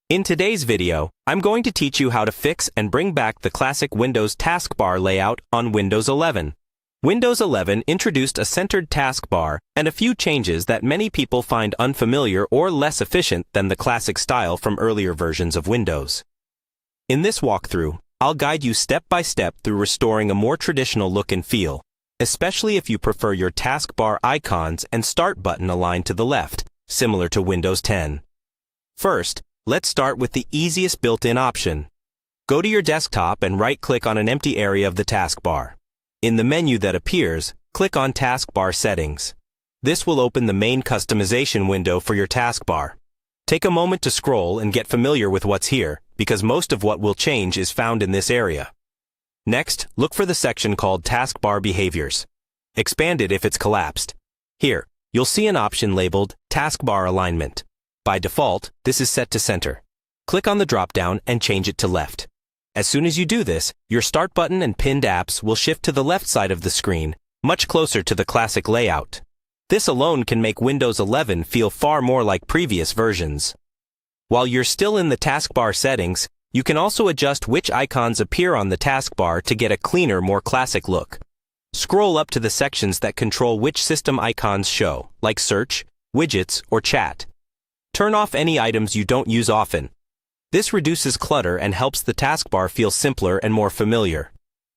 In today's video, I'm going to teach you how to fix and bring back the classic Windows taskbar layout on Windows 11. Windows 11 introduced a centered taskbar and a few changes that many people find unfamiliar or less efficient than the classic style from earlier versions of Windows. In this walkthrough, I'll guide you step by step through restoring a more traditional look and feel, especially if you prefer your taskbar icons and start button aligned to the left, similar to Windows 10. First, let's start with the easiest built-in option. Go to your desktop and right-click on an empty area of the taskbar. In the menu that appears, click on Taskbar Settings. This will open the main customization window for your taskbar. Take a moment to scroll and get familiar with what's here, because most of what will change is found in this area. Next, look for the section called Taskbar Behaviors. Expand it if it's collapsed. Here, you'll see an option labeled Taskbar Alignment. By default, this is set to center. Click on the drop-down and change it to left. As soon as you do this, your Start button and pinned apps will shift to the left side of the screen, much closer to the classic layout. This alone can make Windows 11 feel far more like previous versions. While you're still in the taskbar settings, you can also adjust which icons appear on the taskbar to get a cleaner, more classic look. Scroll up to the sections that control which system icons show, like Search, Widgets, or Chat. Turn off any items you don't use often. This reduces clutter and helps the taskbar feel simpler and more familiar.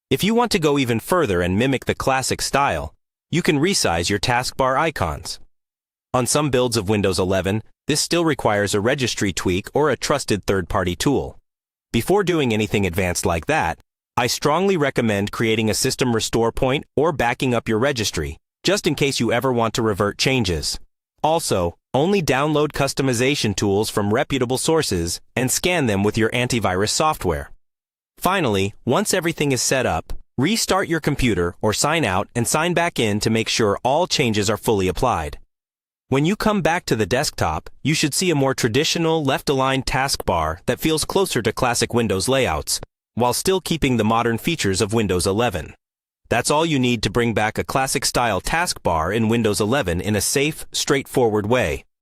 If you want to go even further and mimic the classic style, you can resize your taskbar icons. On some builds of Windows 11, this still requires a registry tweak or a trusted third-party tool. Before doing anything advanced like that, I strongly recommend creating a system restore point or backing up your registry, just in case you ever want to revert changes. Also, only download customization tools from reputable sources and scan them with your antivirus software. Finally, once everything is set up, restart your computer or sign out and sign back in to make sure all changes are fully applied. When you come back to the desktop, you should see a more traditional left-aligned taskbar that feels closer to classic Windows layouts, while still keeping the modern features of Windows 11. That's all you need to bring back a classic-style taskbar in Windows 11 in a safe, straightforward way.